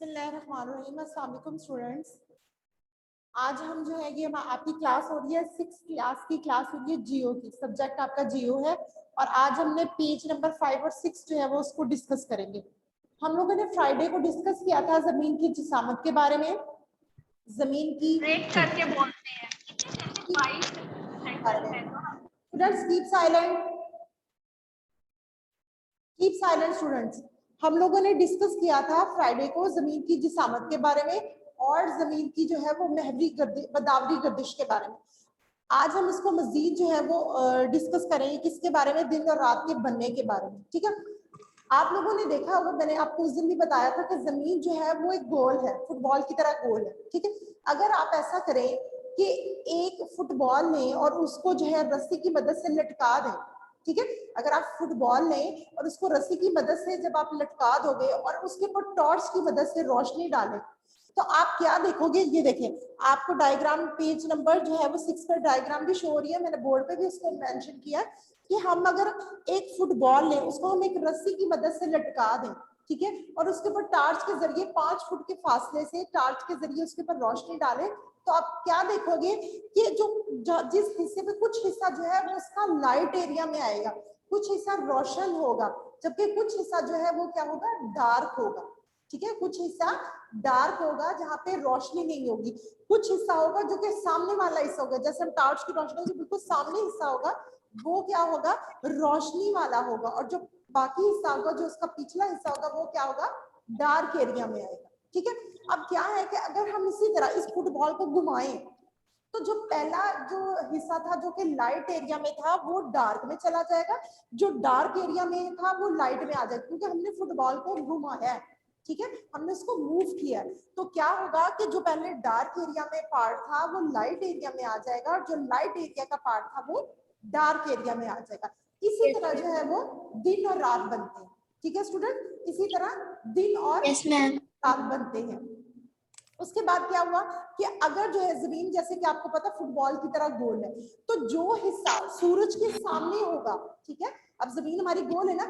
बिस्मिल्लाहिर्रहमानिर्रहीम। अस्सलाम वालेकुम स्टूडेंट्स। आज हम जो है ये आपकी क्लास हो रही है 6th क्लास की क्लास हो रही है जियो की। सब्जेक्ट आपका जियो है और आज हमने पेज नंबर 5 और 6 जो है वो उसको डिस्कस करेंगे। हम लोगों ने फ्राइडे को डिस्कस किया था जमीन की जिसामत के बारे में, जमीन की ब्रेक करके बोलते हैं। Students keep silent students. हम लोगों ने डिस्कस किया था फ्राइडे को जमीन की जिसामत के बारे में और जमीन की जो है वो बदावरी गर्दिश के बारे में। आज हम इसको मजीद जो है वो डिस्कस करेंगे किसके बारे में, दिन और रात के बनने के बारे में। ठीक है, आप लोगों ने देखा होगा, मैंने आपको उस दिन भी बताया था कि जमीन जो है वो एक गोल है, फुटबॉल की तरह गोल है। ठीक है, अगर आप ऐसा करें कि एक फुटबॉल लें और उसको जो है रस्सी की मदद से लटका दें। ठीक है, अगर आप फुटबॉल लें और उसको रस्सी की मदद से जब आप लटका दोगे और उसके ऊपर टॉर्च की मदद से रोशनी डालें तो आप क्या देखोगे। ये देखें, आपको डायग्राम पेज नंबर जो है वो 6 पर डायग्राम भी शो हो रही है, मैंने बोर्ड पे भी उसको मेंशन किया कि हम अगर एक फुटबॉल लें, उसको हम एक रस्सी की मदद से लटका दें, ठीक है, और उसके ऊपर टार्च के जरिए 5 फुट के फासले से टार्च के जरिए उसके ऊपर रोशनी डालें तो आप क्या देखोगे कि जिस हिस्से में कुछ हिस्सा जो है वो उसका लाइट एरिया में आएगा, कुछ हिस्सा रोशन होगा, जबकि कुछ हिस्सा जो है वो क्या होगा, डार्क होगा। ठीक है, कुछ हिस्सा डार्क होगा जहाँ पे रोशनी नहीं होगी, कुछ हिस्सा होगा जो कि सामने वाला हिस्सा होगा, जैसे हम टार्च की रोशनी जो बिल्कुल सामने हिस्सा होगा वो क्या होगा, रोशनी वाला होगा, और जो बाकी हिस्सा होगा, जो उसका पिछला हिस्सा होगा, वो क्या होगा, डार्क एरिया में आएगा। ठीक है, अब क्या है कि अगर हम इसी तरह इस फुटबॉल को घुमाएं तो जो पहला जो हिस्सा था जो कि लाइट एरिया में था वो डार्क में चला जाएगा, जो डार्क एरिया में था वो लाइट में आ जाएगा, क्योंकि हमने फुटबॉल को घुमाया है। ठीक है, हमने उसको मूव किया है, तो क्या होगा कि जो पहले डार्क एरिया में पार्ट था वो लाइट एरिया में आ जाएगा और जो लाइट एरिया का पार्ट था वो डार्क एरिया में आ जाएगा। इसी तरह जो है वो दिन और रात बनते हैं। ठीक है स्टूडेंट, इसी तरह दिन और रात बनते हैं। उसके बाद क्या हुआ कि अगर जो है जमीन, जैसे कि आपको पता फुटबॉल की तरह गोल है, तो जो हिस्सा सूरज के सामने होगा, ठीक है, अब जमीन हमारी गोल है ना,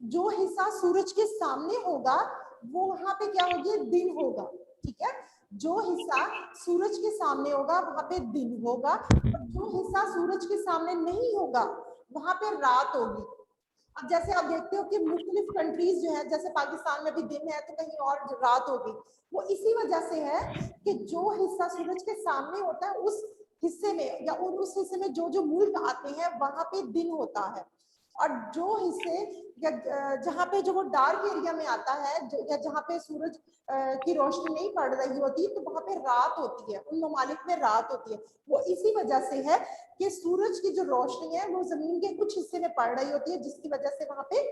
जो हिस्सा सूरज के सामने होगा वो वहां पे क्या होगी, दिन होगा। ठीक है, जो हिस्सा सूरज के सामने होगा वहां पे दिन होगा और जो हिस्सा सूरज के सामने नहीं होगा वहां पे रात होगी। अब जैसे आप देखते हो कि मुख्तलिफ कंट्रीज जो है, जैसे पाकिस्तान में भी दिन है तो कहीं और रात होगी, वो इसी वजह से है कि जो हिस्सा सूरज के सामने होता है उस हिस्से में या उस हिस्से में जो जो मुल्क आते हैं वहां पे दिन होता है, और जो हिस्से या जहाँ पे जो वो डार्क एरिया में आता है या जहाँ पे सूरज की रोशनी नहीं पड़ रही होती तो वहां पे रात होती है, उन ममालिक में रात होती है। वो इसी वजह से है कि सूरज की जो रोशनी है वो जमीन के कुछ हिस्से में पड़ रही होती है, जिसकी वजह से वहां पे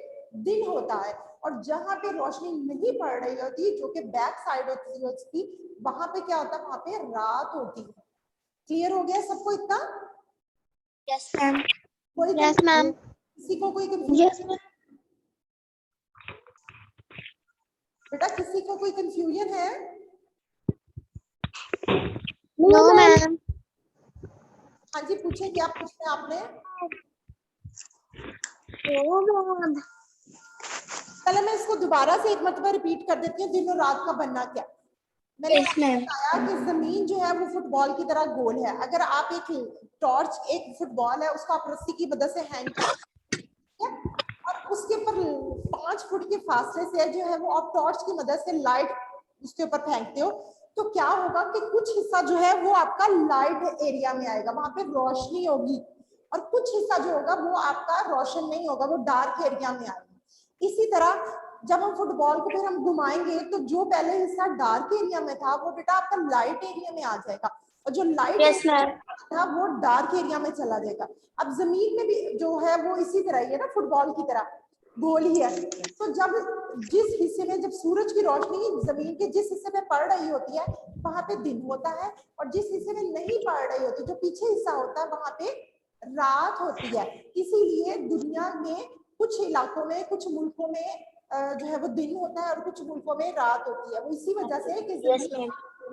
दिन होता है, और जहां पे रोशनी नहीं पड़ रही होती जो कि बैक साइड होती है उसकी, वहां पे क्या होता है, वहां पे रात होती है। क्लियर हो गया सबको इतना? Yes ma'am. कोई यस मैम। किसी को कोई कंफ्यूजन? बेटा किसी को कोई कंफ्यूजन है? No ma'am. हाँ जी, पूछे, क्या पूछना है आपने? पहले मैं इसको दोबारा से एक मरतबा रिपीट कर देती हूँ, दिन और रात का बनना क्या। मैंने आपको बताया कि जमीन जो है वो फुटबॉल की तरह गोल है। अगर आप एक टॉर्च, एक फुटबॉल है उसको आप रस्सी की मदद से हैंग कर और उसके ऊपर 5 फुट के फासले से जो है वो आप टॉर्च की मदद से लाइट उसके ऊपर फेंकते हो, तो क्या होगा कि कुछ हिस्सा जो है वो आपका लाइट एरिया में आएगा, वहां पे रोशनी होगी, और कुछ हिस्सा जो होगा वो आपका रोशन नहीं होगा, वो डार्क एरिया में आएगा। इसी तरह जब हम फुटबॉल को फिर हम घुमाएंगे तो जो पहले हिस्सा डार्क एरिया में था वो बेटा आपका लाइट एरिया में आ जाएगा, और जो लाइट एरिया था वो डार्क एरिया में चला जाएगा। अब जमीन में भी जो है वो इसी तरह ही है ना, फुटबॉल की तरह गोल ही है। तो जब जिस हिस्से में जब सूरज की रोशनी जमीन के जिस हिस्से में पड़ रही होती है वहां पे दिन होता है, और जिस हिस्से में नहीं पड़ रही होती, जो पीछे हिस्सा होता है, वहां पे रात होती है। इसीलिए दुनिया में कुछ इलाकों में, कुछ मुल्कों में जो है वो दिन होता है और कुछ मुल्कों में रात होती है। वो इसी वजह से कि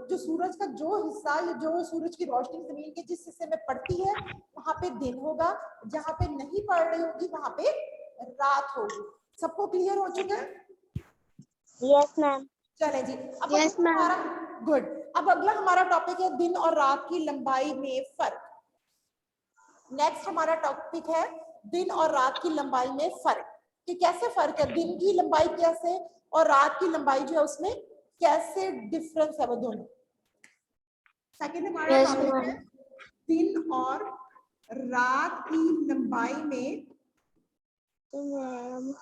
जो सूरज का जो हिस्सा, जो सूरज की रोशनी जमीन के जिस हिस्से में पड़ती है वहां पे दिन होगा, जहां पे नहीं पड़ रही होगी वहां पे रात होगी। सबको क्लियर हो चुका है? Yes ma'am. चले जी, अब Yes, ma'am. हमारा गुड। अब अगला हमारा टॉपिक है दिन और रात की लंबाई में फर्क। नेक्स्ट हमारा टॉपिक है दिन और रात की लंबाई में फर्क, कि कैसे फर्क है, दिन की लंबाई कैसे और रात की लंबाई जो है उसमें कैसे डिफरेंस है वो दोनों। सेकेंड हमारा Yes, टॉपिक ma'am. है दिन और रात की लंबाई में Ma'am.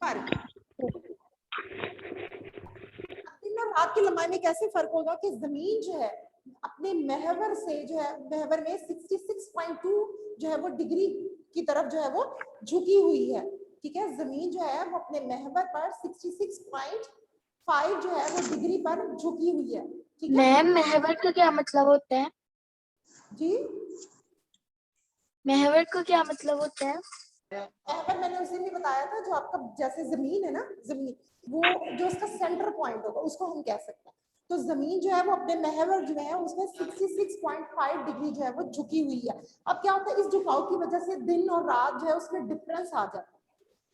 फर्क। दिन और रात की लंबाई में कैसे फर्क होगा कि जमीन जो है अपने महवर से जो है महवर में 66.2 जो है वो डिग्री की तरफ जो है वो झुकी हुई है। ठीक है, जमीन जो है वो अपने महवर पर 66.5 जो है वो डिग्री पर झुकी हुई है। ठीक है मैम, महवर का क्या मतलब होता है? जी, महवर का क्या मतलब होता है? महवर मैंने उसी में बताया था, जो आपका जैसे जमीन है ना, जमीन वो जो उसका सेंटर पॉइंट होगा उसको हम कह सकते हैं। तो जमीन जो है वो अपने महवर जो है उसमें 66.5 डिग्री जो है वो झुकी हुई है। अब क्या होता है, इस झुकाव की वजह से दिन और रात जो है उसमें डिफरेंस आ जाता है।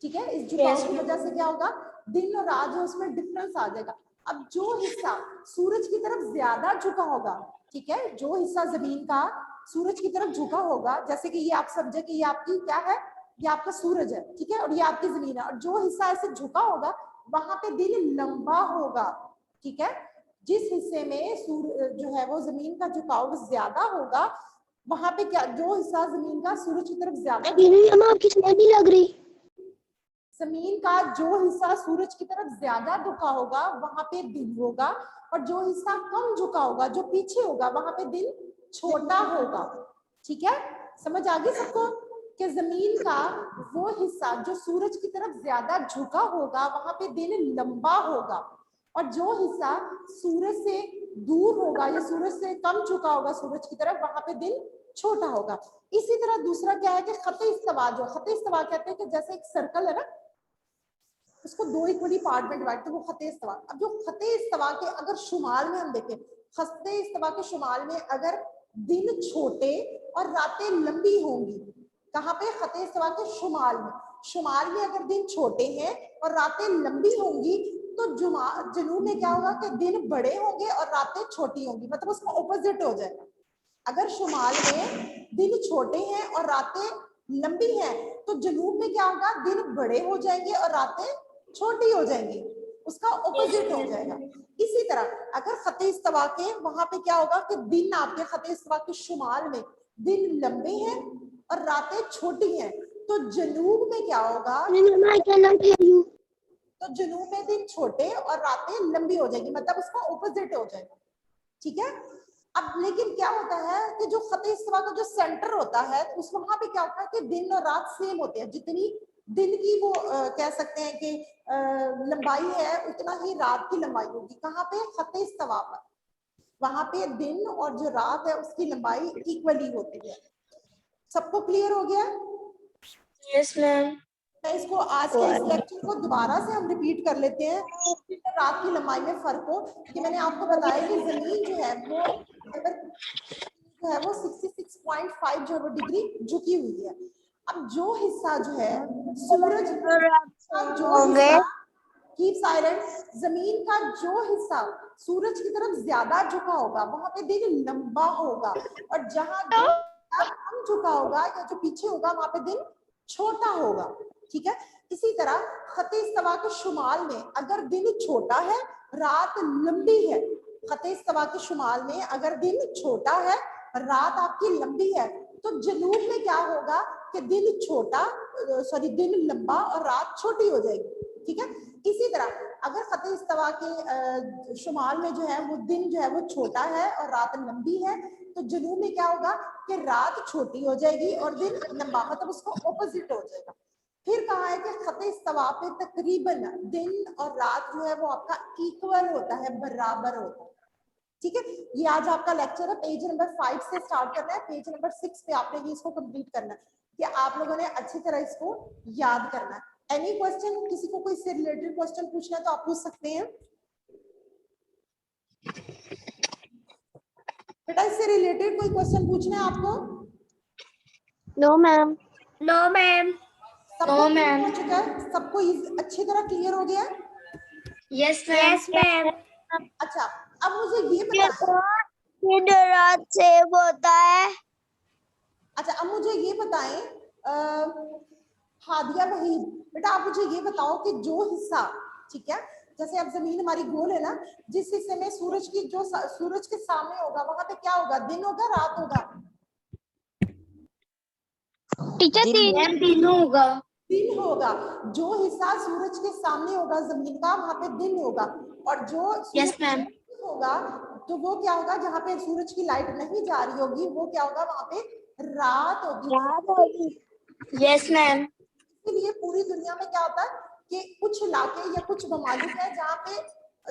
ठीक है, इस झुकाव की वजह से क्या होगा, दिन और रात जो उसमें डिफरेंस आ जाएगा। अब जो हिस्सा सूरज की तरफ ज्यादा झुका होगा, ठीक है, जो हिस्सा जमीन का सूरज की तरफ झुका होगा, जैसे कि ये आप समझे कि ये आपकी क्या है, ये आपका सूरज है, ठीक है, और ये आपकी जमीन है, और जो हिस्सा ऐसे झुका होगा वहां पे दिन लंबा होगा। ठीक है, जिस हिस्से में जो है वो जमीन का झुकाव ज्यादा होगा वहां पे क्या, जो हिस्सा जमीन का सूरज की तरफ ज्यादा आपकी समझ नहीं लग रही। जमीन का जो हिस्सा सूरज की तरफ ज्यादा झुका होगा वहां पे दिन होगा, और जो हिस्सा कम झुका होगा जो पीछे होगा वहां पे दिन छोटा होगा। ठीक है, समझ आ गई सबको कि जमीन का वो हिस्सा जो सूरज की तरफ ज्यादा झुका होगा वहां पे दिन लंबा होगा, और जो हिस्सा सूरज से दूर होगा या सूरज से कम झुका होगा सूरज की तरफ वहां पे दिन छोटा होगा। इसी तरह दूसरा क्या है कि खते इस्तवा, जो खते इस्तवा कहते हैं कि जैसे एक सर्कल है ना, उसको दो इक्वली पार्ट में डिवाइड, तो वो खते इस्तवा। अब जो खते इस्तवा के अगर शुमाल में हम देखें, खते इस्तवा के शुमाल में अगर दिन छोटे और रातें लंबी होंगी, कहाँ पे, खते इस्तवा के शुमाल में, शुमाल में अगर दिन छोटे हैं और रातें लंबी होंगी तो जनूब में क्या होगा कि दिन बड़े होंगे और रातें छोटी होंगी, मतलब उसका ऑपोजिट हो जाएगा। अगर शुमाल में दिन छोटे हैं और रातें लंबी हैं तो जनूब में क्या होगा, दिन बड़े हो जाएंगे और रातें छोटी हो जाएंगी, उसका ऑपोजिट हो जाएगा। इसी तरह अगर खते इस्तवा के वहां पे क्या होगा कि दिन आपके खते इस्तवा के शुमाल में दिन लंबे हैं और रातें छोटी हैं, तो जनूब में क्या होगा, तो जनूब में दिन छोटे और रातें लंबी हो जाएगी, मतलब उसका ऑपोजिट हो जाएगा। ठीक है, अब लेकिन क्या होता है कि जो खते इस्तवा का जो सेंटर होता है उस वहां पे क्या होता है कि दिन और रात सेम होते हैं, जितनी दिन की वो कह सकते हैं कि लंबाई है उतना ही रात की लंबाई होगी। कहाँ पे, खते इस्तवा पर, वहां पे दिन और जो रात है उसकी लंबाई इक्वली होती है। सबको क्लियर हो गया? Yes ma'am. मैं इसको आज के इस लेक्चर को दोबारा से हम रिपीट कर लेते हैं, रात की लंबाई में फर्क हो, कि मैंने आपको बताया कि जमीन जो है वो जो है वो 66.5 जो है वो डिग्री झुकी हुई है। अब जो हिस्सा जो है सूरज का जो हिस्सा, कीप साइलेंट, जमीन का जो हिस्सा सूरज की तरफ ज्यादा झुका होगा वहां पे दिन लंबा होगा, और जहां जो कम झुका होगा या जो पीछे होगा वहां पे दिन छोटा होगा। ठीक है, इसी तरह खते इस्तवा के शुमाल में अगर दिन छोटा है रात लंबी है, खते इस्तवा के शुमाल में अगर दिन छोटा है रात आपकी लंबी है, तो जनूब में क्या होगा कि दिन छोटा, सॉरी दिन लंबा और रात छोटी हो जाएगी। ठीक है, इसी तरह अगर खते इस्तवा के शुमाल में जो है वो दिन जो है वो छोटा है और रात लंबी है, तो जनूब में क्या होगा कि रात छोटी हो जाएगी और दिन लंबा, मतलब उसको ऑपोजिट हो जाएगा। फिर कहा है कि खते इस्तवा पे तकरीबन दिन और रात जो है वो आपका इक्वल होता है, बराबर होता है। ठीक है, ये आज आपका लेक्चर है, पेज नंबर 5 से स्टार्ट करना है, पेज नंबर 6 पे आपने भी इसको कंप्लीट करना है, कि आप लोगों ने अच्छी तरह इसको याद करना है। एनी क्वेश्चन, किसी को कोई इससे रिलेटेड क्वेश्चन पूछना है तो आप पूछ सकते हैं। बेटा इससे रिलेटेड कोई क्वेश्चन पूछना है आपको? No ma'am. No ma'am. सबको क्लियर हो चुका है? सबको अच्छी तरह क्लियर हो गया है? Yes ma'am. अच्छा, अब मुझे ये बताएं, दिन रात सेम होता है। अच्छा अब मुझे ये बताएं, हादिया वहीद, बेटा आप मुझे ये बताओ कि जो हिस्सा, ठीक है, जैसे अब जमीन हमारी गोल है ना, जिस हिस्से में सूरज की जो सूरज के सामने होगा वहां पे क्या होगा, दिन होगा रात होगा? टीचर दिन होगा। दिन होगा। जो हिस्सा सूरज के सामने होगा जमीन का, वहां पे दिन होगा, और जो यस सूरज मैम। होगा तो वो क्या होगा, जहाँ पे सूरज की लाइट नहीं जा रही होगी वो क्या होगा, वहां पे रात होगी। Yes ma'am. इसलिए पूरी दुनिया में क्या होता है कि कुछ इलाके या कुछ ममालिक है जहाँ पे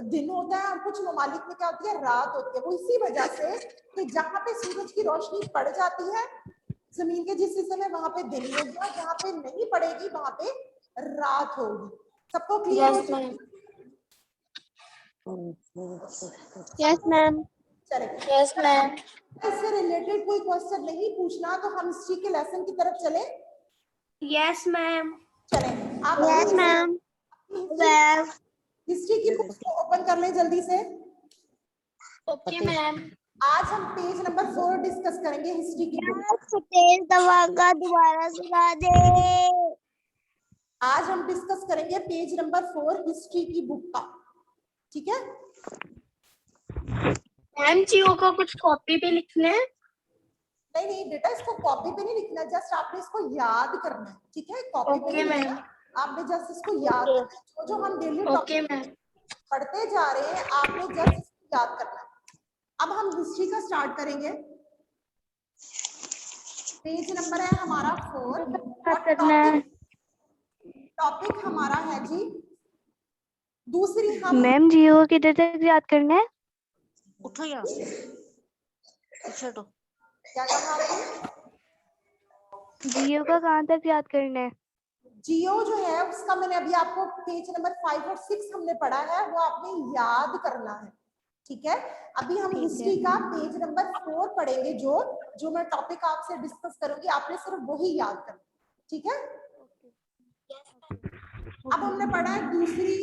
दिन होता है और कुछ ममालिक में क्या होती है, रात होती है। वो इसी वजह से कि जहाँ पे सूरज की रोशनी पड़ जाती है जमीन के जिस हिस्से में, वहां पे दिन होगा, जहाँ पे नहीं पड़ेगी वहां पे रात होगी। सबको क्लियर हो यस चुका? मैम। Yes ma'am. चले, यस मैम। इससे रिलेटेड कोई क्वेश्चन नहीं पूछना तो हम हिस्ट्री के लेसन की तरफ चले। Yes ma'am. चले, आप यस मैम। हिस्ट्री की बुक्स को ओपन कर लें जल्दी से। Okay ma'am. आज हम पेज नंबर 4 डिस्कस करेंगे हिस्ट्री की बुक। तेज दवाका दोबारा सुना दे। आज हम डिस्कस करेंगे पेज नंबर 4 हिस्ट्री की बुक का, ठीक है? मैम जियो को कुछ कॉपी पे लिखना है? नहीं नहीं बेटा, इसको कॉपी पे नहीं लिखना, जस्ट आपने इसको याद करना है, ठीक है? कॉपी पे ओके नहीं मैम। लिखना, आपने जस्ट इसको याद करना है। जो जो हम डेली ओके टॉपिक मैम। पढ़ते जा रहे हैं आपने जस्ट इसको याद करना है। अब हम हिस्ट्री का स्टार्ट करेंगे। पेज नंबर है हमारा 4 और टॉपिक हमारा है जी दूसरी हम। मैम जियो किधर तक याद करना है? उठो यहाँ से, उठो। क्या कहा आपने? जियो का कहाँ तक याद करना है? जियो जो है उसका मैंने अभी आपको पेज नंबर 5 और 6 हमने पढ़ा है, वो आपने याद करना है, ठीक है? अभी हम हिस्ट्री का पेज नंबर 4 पढ़ेंगे। जो जो मैं टॉपिक आपसे डिस्कस करूंगी आपने सिर्फ वही याद करना, ठीक है? अब हमने पढ़ा है दूसरी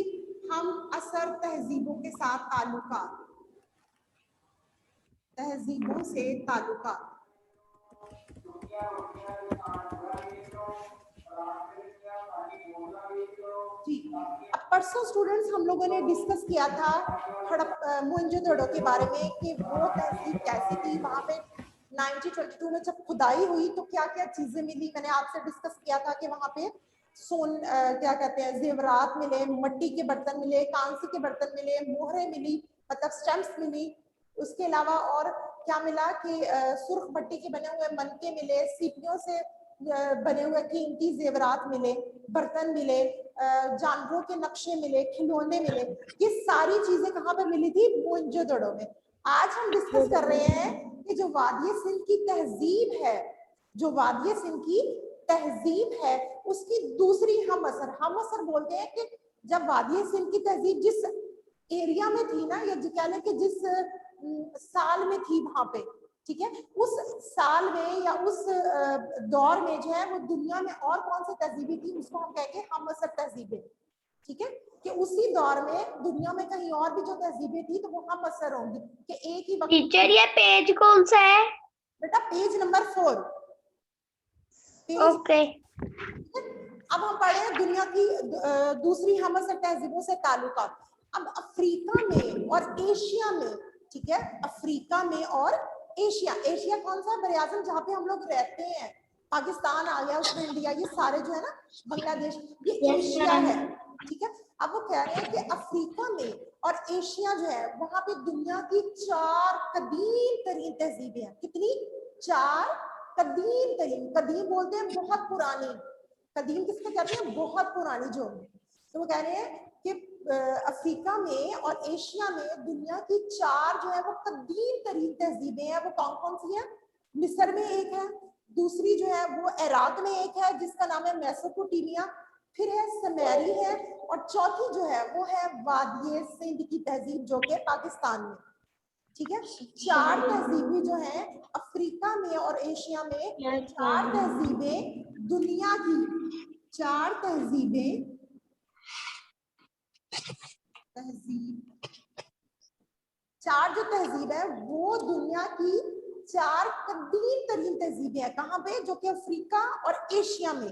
हम असर तहजीबों के साथ ताल्लुकात, तहजीबों से ताल्लुकात। जी, अब परसों स्टूडेंट्स हम लोगों ने डिस्कस किया था मोहनजोदड़ो के बारे में कि वो तहजीब कैसी थी, वहां पे 1922 में जब खुदाई हुई तो क्या क्या चीजें मिली। मैंने आपसे डिस्कस किया था कि वहां पे क्या कहते हैं, जेवरात मिले, मिट्टी के बर्तन मिले, कांसे के बर्तन मिले, मोहरें मिली, मतलब स्टैम्प्स मिली। उसके अलावा और क्या मिला कि सुर्ख मट्टी के बने हुए मनके मिले, सीपियों से बने हुए कीमती जेवरात मिले, बर्तन मिले, जानवरों के नक्शे मिले, खिलौने मिले। ये सारी चीजें कहाँ पे मिली थी? मोहनजोदड़ो में। आज हम डिस्कस कर रहे हैं कि जो वादिय सिंध की तहजीब है, जो वादिय सिंध की तहजीब है उसकी दूसरी हम असर बोलते हैं कि जब वादिय सिंध की तहजीब जिस एरिया में थी ना, या कह लें कि जिस साल में थी वहां पे, ठीक है, उस साल में या उस दौर में जो है वो दुनिया में और कौन सी तहजीबें थी उसको हम कहेंगे हम असर तहजीबें, ठीक है? कि उसी दौर में दुनिया में कहीं और भी जो तहजीबें थी तो वो हम असर होंगी कि एक ही वक्त। टीचर ये पेज कौन सा है? बेटा पेज नंबर 4। ओके। अब हम पढ़े हैं दुनिया की दूसरी हम असर तहजीबों से ताल्लुकात। अब अफ्रीका में और एशिया में, ठीक है, अफ्रीका में और एशिया, एशिया कौन सा है? बरआज़म जहाँ पे हम लोग रहते हैं, पाकिस्तान आ गया उसमें, इंडिया, ये सारे जो है ना, बांग्लादेश, ये एशिया है, ठीक है? अब वो कह रहे हैं कि अफ्रीका में और एशिया जो है वहां पे दुनिया की 4 कदीम तरीन तहजीबें हैं। कितनी? 4 कदीम तरीन। कदीम बोलते हैं बहुत पुरानी, कदीम किसको कहते हैं? बहुत पुरानी जो। तो वो कह रहे हैं कि अफ्रीका में और एशिया में दुनिया की 4 जो है वो कदीम तरीन तहजीबें हैं। वो कौन कौन सी हैं? मिस्र में एक है, दूसरी जो है वो इराक में एक है जिसका नाम है मेसोपोटामिया, फिर है समेरी है, और चौथी जो है वो है वादिय सिंध की तहजीब जो कि पाकिस्तान में, ठीक है? 4 तहजीबें जो हैं अफ्रीका में और एशिया में, 4 तहजीबें दुनिया की, 4 तहजीबें तहजीब, चार जो तहजीब है वो दुनिया की चार कदीम तरीन तहजीबें हैं। कहाँ पे? जो कि अफ्रीका और एशिया में,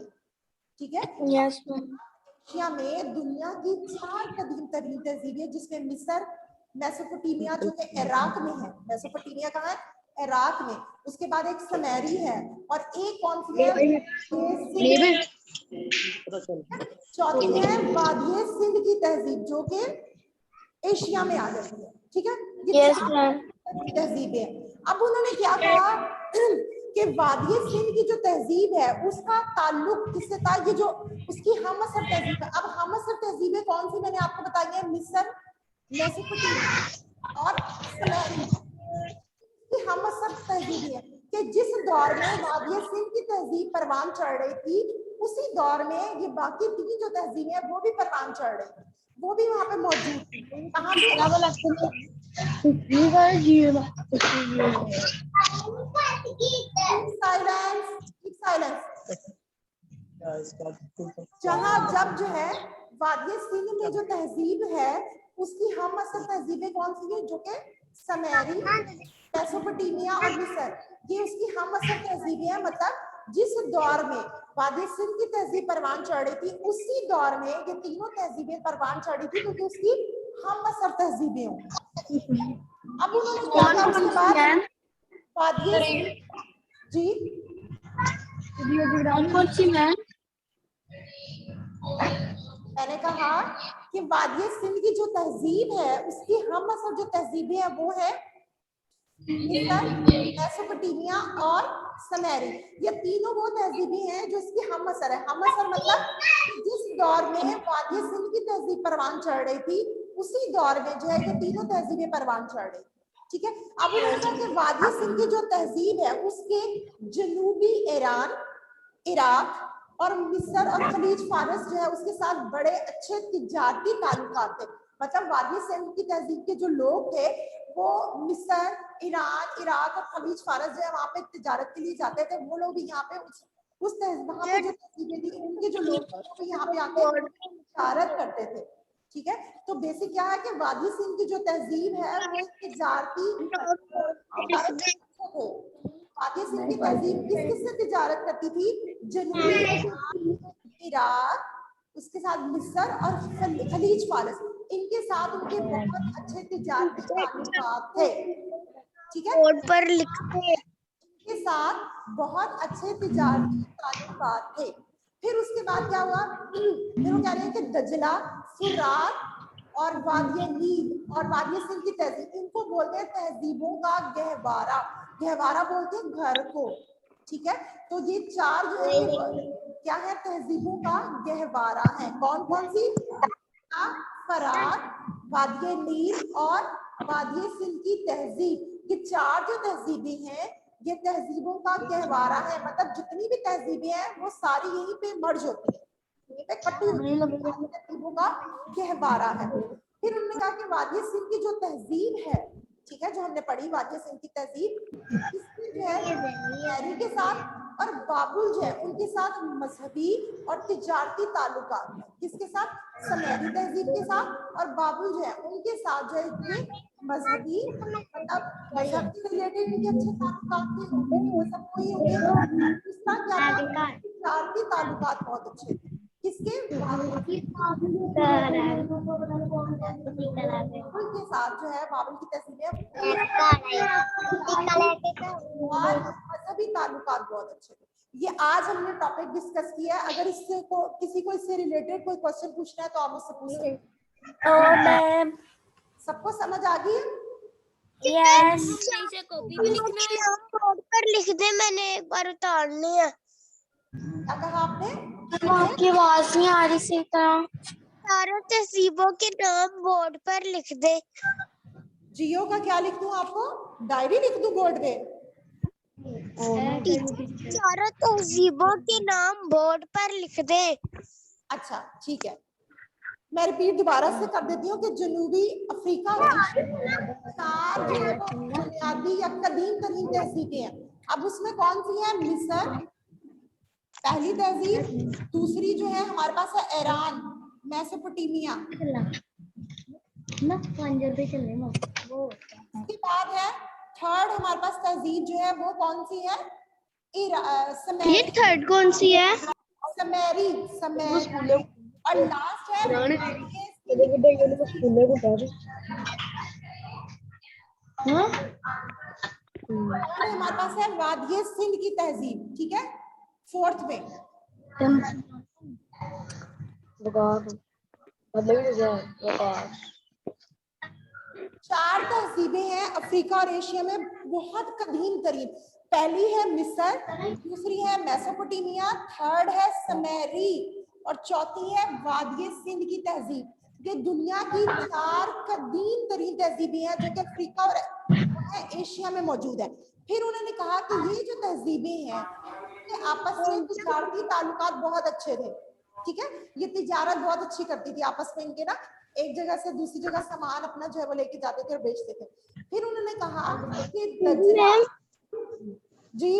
ठीक है। यस एशिया में दुनिया की चार कदीम तरीन तहजीबें, जिसमें मिस्र, मेसोपोटामिया जो कि इराक में है, मेसोपोटामिया कहाँ है? इराक में। उसके बाद एक सुमेरी है और एक कौन सी है? चौथी है वादिये सिंध की तहजीब जो कि एशिया में आ जाती है, ठीक है। ये यस चार मैम। तहजीबें हैं। अब उन्होंने क्या कहा कि वादिये सिंध की जो तहजीब है उसका ताल्लुक किससे था? ये जो उसकी हम असर तहजीब है। अब हम असर तहजीबें कौन सी मैंने आपको बताई है? मिस्र, मेसोपोटामिया और सुमेरी। हम असर तहजीब है कि जिस दौर में वादिये सिंध की तहजीब परवान चढ़ रही थी, उसी दौर में ये बाकी तीन जो तहजीबें हैं वो भी परवान चढ़ रही थी, वो भी वहां पे मौजूद थी। कहाँ पे? जहाँ जब जो है वादिये सिंध में जो तहजीब है उसकी हम असर तहजीबें कौन सी है? जो कि सुमेरी, मेसोपोटामिया और मिस्र, ये उसकी हम असर तहजीबें हैं। मतलब जिस दौर में वादिये सिंध की तहजीब परवान चढ़ रही थी, उसी दौर में ये तीनों तहजीबें परवान चढ़ रही थी, क्योंकि उसकी हम असर तहजीबें होंगी। अब उन्होंने क्या कहा उसके बाद? वादिये जी कौन सी मैम? मैंने कहा कि वादिये सिंध की जो तहजीब है उसकी हम असर जो तहजीबें हैं वो है मिस्र, मेसोपोटामिया और सुमेरी। ये तीनों वो तहजीबें हैं जो इसकी हम असर है। हम असर मतलब जिस दौर में वादिये सिंध की तहजीब परवान चढ़ रही थी, उसी दौर में जो है ये तीनों तहजीबें परवान चढ़ रही थी, ठीक है। अब उन्होंने कहा कि वादिये सिंध की जो तहजीब है उसके जनूबी ईरान, इराक और मिस्र और खलीज फारस जो है उसके साथ बड़े अच्छे तिजारती ताल्लुकात थे। मतलब वादिये सिंध की तहजीब के जो लोग थे वो मिस्र, ईरान, इराक और खलीज फारस जो है वहां पे तिजारत के लिए जाते थे। वो लोग भी यहाँ पे वहां पे जो तहजीबें थी उनके जो लोग थे वो यहाँ पे आके तिजारत करते थे, ठीक है। तो बेसिक क्या है कि वादिये सिंध की जो तहजीब है वो एक तिजारती वादिये सिंध की तहजीब किस किस से तिजारत करती थी? जनूबी इराक, उसके साथ मिस्र और खलीज फारस, इनके साथ उनके बहुत अच्छे तिजारती ताल्लुकात थे, ठीक है। बोर्ड पर लिखते हैं। के साथ बहुत अच्छे तिजारती ताल्लुकात थे। फिर उसके बाद क्या हुआ? फिर वो कह रहे हैं कि दजला, फुरात और वादिये नील और वादिये सिंध की तहजीब, इनको बोलते हैं तहजीबों का गहवारा। गहवारा बोलते हैं घर को, ठीक है। तो ये चार जो है ये क्या है? तहजीबों का गहवारा है। कौन कौन सी? फरात, वादिये नील और वादिये सिंध की तहजीब। ये चार जो तहजीबें हैं ये तहजीबों का गहवारा है। मतलब जितनी भी तहजीबें हैं वो सारी यहीं पे मर्ज होती है, यहीं पे इकट्ठी होती है, तहजीबों का गहवारा है। फिर उन्होंने कहा कि वादिये सिंध की जो तहजीब है, ठीक है, जो हमने पढ़ी वादिये सिंध की तहजीब, इसमें जो है शहरी के साथ और बाबुल जो है उनके साथ मजहबी और तिजारती ताल्लुकात है। किसके साथ? सुमेरी तहजीब के साथ और बाबुल जो है उनके साथ जो है इनके मजहबी, मतलब मजहब से रिलेटेड इनके अच्छे ताल्लुकात थे, मजहब को ही होंगे। दूसरा क्या था? तिजारती ताल्लुकात बहुत अच्छे थे। किसके? बाबुल के साथ जो है बाबुल की तहजीब और मजहबी ताल्लुकात बहुत अच्छे थे। ये आज हमने टॉपिक डिस्कस किया है। अगर इससे किसी को इससे रिलेटेड कोई क्वेश्चन पूछना है तो आप मुझसे पूछ सकते हैं। मैम सबको समझ आ गई है? यस। बोर्ड पर लिख दे, मैंने एक बार उतारनी है। क्या कहा आपने? आपकी आवाज नहीं आ रही सही तरह। सारे तहजीबों के नाम बोर्ड पर लिख दे। जियो का क्या लिख दूं आपको? डायरी लिख दूं बोर्ड पे? सारे तहजीबों के नाम बोर्ड पर लिख दे। अच्छा ठीक है, मैं रिपीट दोबारा से कर देती हूँ कि जनूबी अफ्रीका चार जो है वो बुनियादी या कदीम तरीन तहजीबें हैं। अब उसमें कौन सी है? मिस्र पहली तहजीब, दूसरी जो है हमारे पास है ईरान, मेसोपोटामिया, ना 5 रुपए चलने में वो इसके बाद है थर्ड हमारे पास तहजीब जो है वो कौन सी है? ये थर्ड कौन सी है? समेरी, समेरी। और लास्ट है वादिये सिंध की तहजीब। और हमारे पास है वादिये सिंध की तहजीब, ठीक है, फोर्थ में। चार तहजीबें हैं अफ्रीका और एशिया में बहुत कदीम तरीन। पहली है मिस्र, दूसरी है मेसोपोटामिया, थर्ड है समेरी और चौथी है वादिये सिंध की तहजीब। ये दुनिया की चार कदीम तरीन तहजीबें हैं जो कि अफ्रीका और एशिया में मौजूद है। फिर उन्होंने कहा कि ये जो तहजीबें हैं ये आपस में तिजारती ताल्लुकात बहुत अच्छे थे, ठीक है, ये तिजारत बहुत अच्छी करती थी आपस में, इनके ना एक जगह से दूसरी जगह सामान अपना जो है वो लेके जाते थे और बेचते थे। फिर उन्होंने कहा कि दजला, जी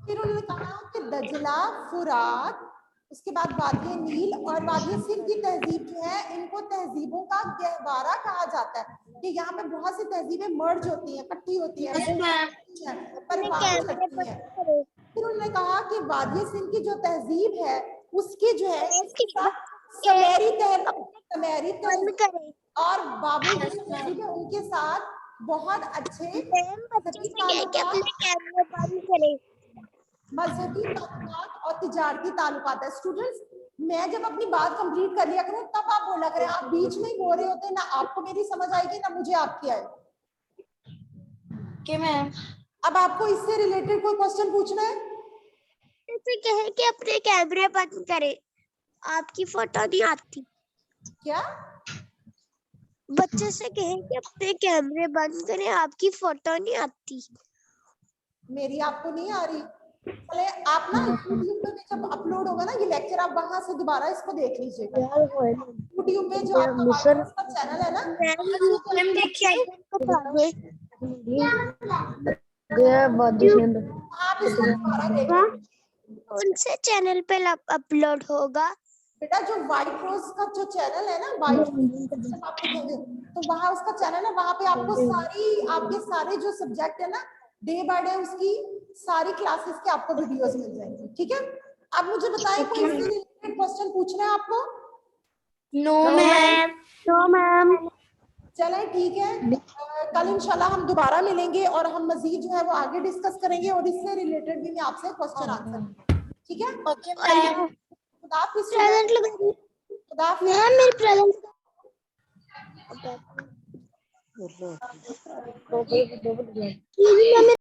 फिर उन्होंने कहा कि दजला, फुरात, उसके बाद वादिये नील और वादिये सिंध की तहजीब जो है इनको तहजीबों का गहवारा कहा जाता है कि यहाँ पे बहुत सी तहजीबें मर्ज होती हैं, इकट्ठी होती हैं, परवान चढ़ती हैं। फिर उन्होंने कहा कि वादिये सिंध की जो तहजीब है उसकी जो है समेरी तहजीब और बाबुल की जो तहजीब है उनके साथ बहुत अच्छे मजहबी ताल्लुकात और तिजारती ताल्लुकात है। स्टूडेंट्स, मैं जब अपनी बात कंप्लीट कर लिया करूं तब आप बोला करें, आप बीच में ही बोल रहे होते हैं, ना आपको मेरी समझ आएगी ना मुझे आपकी आएगी। Okay ma'am. अब आपको इससे रिलेटेड कोई क्वेश्चन पूछना है? जैसे कहे कि अपने कैमरे बंद करें, आपकी फोटो नहीं आती। क्या? बच्चे से कहे कि अपने कैमरे बंद करें, आपकी फोटो नहीं आती। मेरी आपको नहीं आ रही? चले आप ना यूट्यूब पे जब अपलोड होगा ना ये लेक्चर, आप वहां से दोबारा इसको देख लीजिएगा। यूट्यूब पे जो आपका चैनल है ना, मैम देखिए आप इसको दोबारा देख उनसे चैनल पे अपलोड होगा। बेटा। जो व्हाइट रोज का जो चैनल है ना, व्हाइट रोज आप लिखेंगे तो वहां उसका चैनल है, वहां पे आपको सारी आपके सारे जो सब्जेक्ट है ना डे बाय डे उसकी सारी क्लासेस के आपको वीडियोस मिल जाएंगी, ठीक है। अब मुझे बताएं कोई इससे रिलेटेड क्वेश्चन पूछना है आपको? No ma'am. No ma'am. चलें ठीक है, कल इंशाल्लाह हम दोबारा मिलेंगे और हम मजीद जो है वो आगे डिस्कस करेंगे और इससे रिलेटेड भी मैं आपसे क्वेश्चन आंसर, ठीक है। Okay ma'am. खुदा हाफिज़। प्रेजेंट लगा खुदा हाफिज़। मैम, मेरी प्रेजेंट